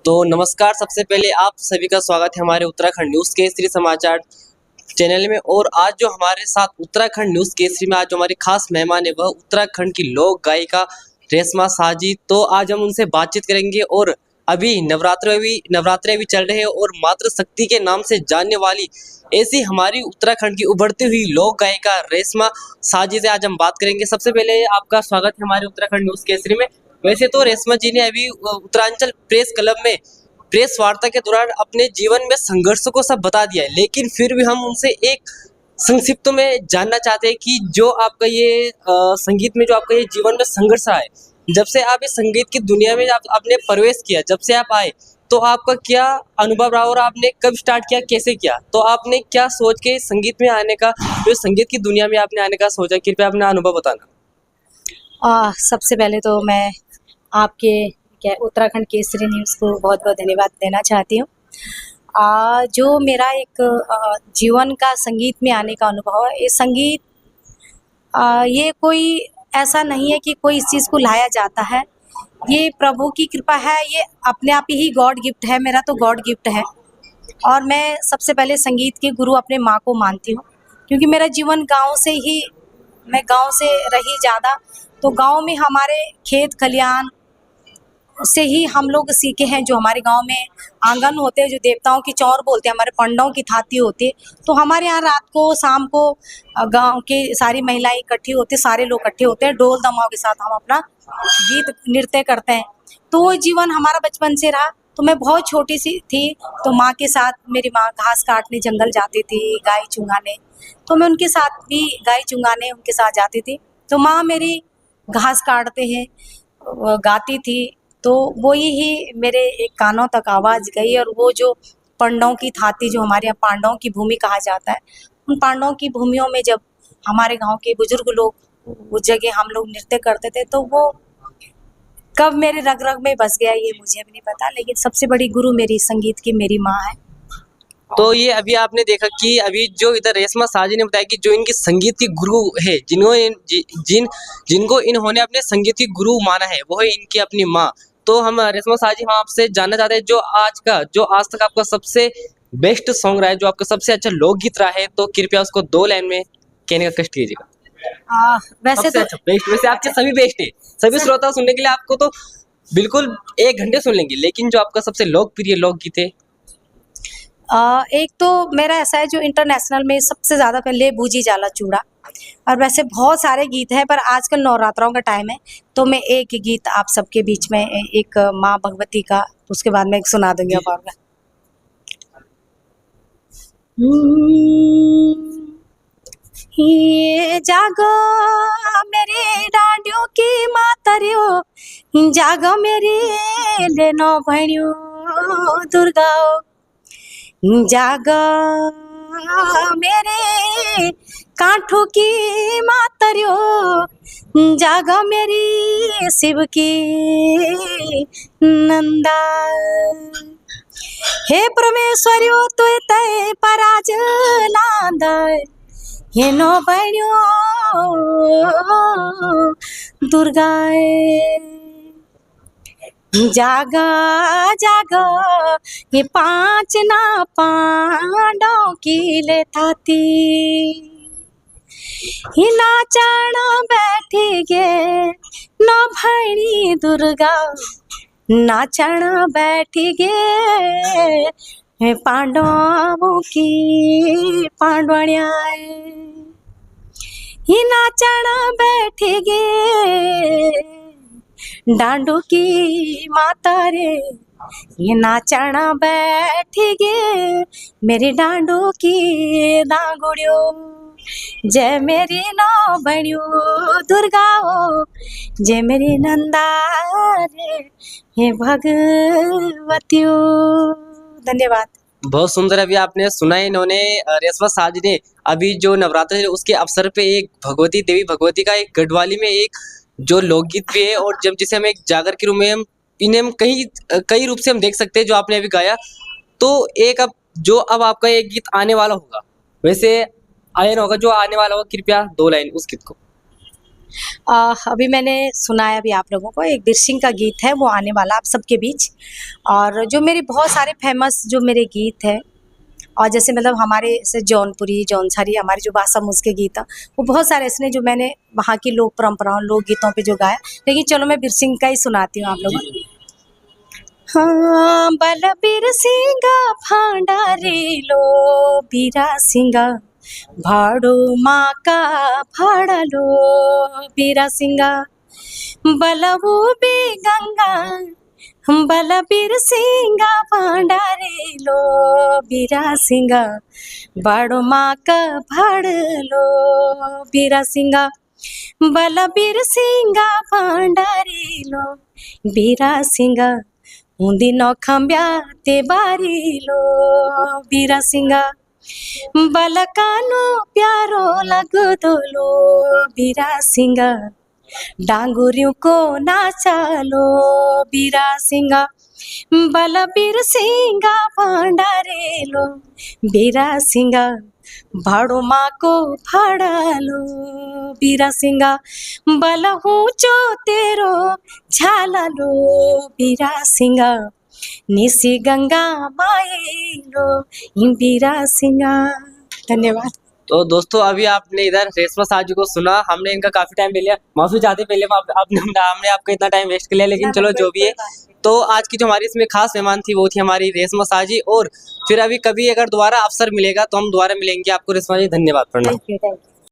तो नमस्कार, सबसे पहले आप सभी का स्वागत है हमारे उत्तराखंड न्यूज़ केसरी समाचार चैनल में। और आज जो हमारे साथ उत्तराखंड न्यूज़ केसरी में आज जो हमारी खास मेहमान है वह उत्तराखंड की लोक गायिका रेशमा साजी। तो आज हम उनसे बातचीत करेंगे। और अभी नवरात्रे भी चल रहे हैं और मातृशक्ति के नाम से जानने वाली ऐसी हमारी उत्तराखंड की उभरती हुई लोक गायिका रेशमा साजी से आज हम बात करेंगे। सबसे पहले आपका स्वागत है हमारे उत्तराखंड न्यूज़ केसरी में। वैसे तो रेशमा जी ने अभी उत्तरांचल प्रेस क्लब में प्रेस वार्ता के दौरान अपने जीवन में संघर्षों को सब बता दिया है, लेकिन फिर भी हम उनसे एक संक्षिप्त में जानना चाहते हैं कि जो आपका ये संगीत में जो आपका ये जीवन में संघर्ष रहा है, जब से आप इस संगीत की दुनिया में आपने प्रवेश किया, जब से आप आए, तो आपका क्या अनुभव रहा और आपने कब स्टार्ट किया, कैसे किया, तो आपने क्या सोच के संगीत में आने का, जो संगीत की दुनिया में आपने आने का सोचा, कृपया अपना अनुभव बताना। सबसे पहले तो मैं आपके उत्तराखंड केसरी न्यूज़ को बहुत बहुत धन्यवाद देना चाहती हूँ। जो मेरा एक जीवन का संगीत में आने का अनुभव है, ये संगीत ये कोई ऐसा नहीं है कि कोई इस चीज़ को लाया जाता है, ये प्रभु की कृपा है, ये अपने आप ही गॉड गिफ्ट है, मेरा तो गॉड गिफ्ट है। और मैं सबसे पहले संगीत के गुरु अपने माँ को मानती हूँ, क्योंकि मेरा जीवन गाँव से ही, मैं गाँव से रही ज़्यादा, तो गाँव में हमारे खेत खलियान से ही हम लोग सीखे हैं। जो हमारे गांव में आंगन होते हैं, जो देवताओं की चौर बोलते हैं, हमारे पंडों की थाती होती है, तो हमारे यहाँ रात को शाम को गांव के सारी महिलाएं इकट्ठी होती, सारे लोग इकट्ठे होते हैं, ढोल दमाओं के साथ हम अपना गीत नृत्य करते हैं। तो वो जीवन हमारा बचपन से रहा। तो मैं बहुत छोटी सी थी, तो माँ के साथ, मेरी माँ घास काटने जंगल जाती थी, गाय चुंगाने, तो मैं उनके साथ भी गाय चुंगाने उनके साथ जाती थी। तो माँ मेरी घास काटते हैं गाती थी, तो वो ही मेरे एक कानों तक आवाज़ गई। और वो जो पांडवों की थाती, जो हमारे यहाँ पांडवों की भूमि कहा जाता है, उन पांडवों की भूमियों में जब हमारे गांव के बुजुर्ग लोग उस जगह हम लोग नृत्य करते थे, तो वो कब मेरे रग रग में बस गया ये मुझे भी नहीं पता, लेकिन सबसे बड़ी गुरु मेरी संगीत की मेरी माँ है। तो ये अभी आपने देखा कि अभी जो इधर रेशमा साजी ने बताया कि जो इनकी संगीत की गुरु है, जिनको इन्होंने अपने संगीत की गुरु माना है, वो है इनकी अपनी माँ। तो हम रेशमा साजी, हम आपसे जानना चाहते हैं, जो आज तक आपका सबसे बेस्ट सॉन्ग रहा है, जो आपका सबसे अच्छा लोकगीत रहा है, तो कृपया उसको 2 लाइन में कहने का कष्ट कीजिएगा। वैसे तो अच्छा बेस्ट, वैसे आपके सभी बेस्ट है, सभी श्रोता सुनने के लिए आपको तो बिल्कुल 1 घंटे सुन लेंगे, लेकिन जो आपका सबसे लोकप्रिय लोकगीत है। एक तो मेरा ऐसा है, जो इंटरनेशनल में सबसे ज़्यादा पहले बूझी जाला चूड़ा, और वैसे बहुत सारे गीत हैं, पर आजकल नवरात्रों का टाइम है, तो मैं एक गीत आप सबके बीच में, एक माँ भगवती का, उसके बाद में एक सुना दूंगी आप आपका। ये जागो मेरी डांडियों की मातरियो, जागो मेरी लेनो भणियो दुर्गाओ, जागा मेरे कांठों की मातरियो, जागा मेरी शिव की नंदा। हे परमेश्वरियो तू तय पराज लांदा, हे नो बण्यो दुर्गाए, जागा जागा ये 5 ना पांडव की ले थाती, ही नाचण बैठी गे न भैनी दुर्गा, नाचण बैठी गे पांडवों की पांडवण्याए, ही नाचण बैठी गे डांडू की माता रे, ये नाचना बैठी गे मेरी डांडू की दांगुड़ियो, जय मेरी नौ बणियो दुर्गाओ, जय मेरी नंदा रे हे भगवतियो। धन्यवाद। बहुत सुंदर अभी आपने सुना है। इन्होंने रेशमा साजी ने अभी जो नवरात्र है उसके अवसर पे एक भगवती का एक गढ़वाली में एक जो लोकगीत भी है, और जब जिसे हम एक जागर के रूप में इन्हें हम कई रूप से हम देख सकते हैं, जो आपने अभी गाया। तो एक अब आपका एक गीत आने वाला होगा, वैसे आया ना होगा, जो आने वाला होगा, कृपया 2 लाइन उस गीत को। अभी मैंने सुनाया अभी आप लोगों को एक बिरसिंह का गीत है, वो आने वाला आप सबके बीच। और जो मेरे बहुत सारे फेमस जो मेरे गीत हैं, और जैसे मतलब हमारे जैसे जौनपुरी, जौनसारी हमारी जो भाषा मुझके गीत हैं, वो बहुत सारे ऐसे हैं जो मैंने वहाँ की लोक परंपराओं, लोक गीतों पे जो गाया। लेकिन चलो मैं बिरसिंह का ही सुनाती हूँ आप लोगों को। हाँ, बल बिरसिंगा भांडा रे लो बिरसिंगा भाड़ो माँ का भाड़ा लो बिरसिंगा बलवो बे गंगा बल बिरसिंगा भांडा रे लो बिरसिंगा भाड़ो माँ का भाड़ लो बिरसिंगा बल बिरसिंगा भांडा रे लो बिरसिंगा दिनों खम्ब्या ते बारी लो बिरसिंगा बलकानो प्यारो लगदो लो बिरसिंगा डांगुरियों को नाचालो बिरसिंगा बल बिरसिंगा भंडारे लो बिरसिंगा भाड़ो माँ को भाड़ा लो बिरसिंगा बल ऊंचो तेरो झाला लो बिरसिंगा निसी गंगा माए लो बिरसिंगा। धन्यवाद। तो दोस्तों अभी आपने इधर रेशमा साजू को सुना, हमने इनका काफी टाइम ले लिया, माफी चाहते पहले हमने आपका इतना टाइम वेस्ट कर लिया, लेकिन चलो जो भी है। तो आज की जो हमारी इसमें खास मेहमान थी वो थी हमारी रेशमा साजी। और फिर अभी कभी अगर दोबारा अवसर मिलेगा तो हम दोबारा मिलेंगे आपको रेशमा जी। धन्यवाद। Thank you.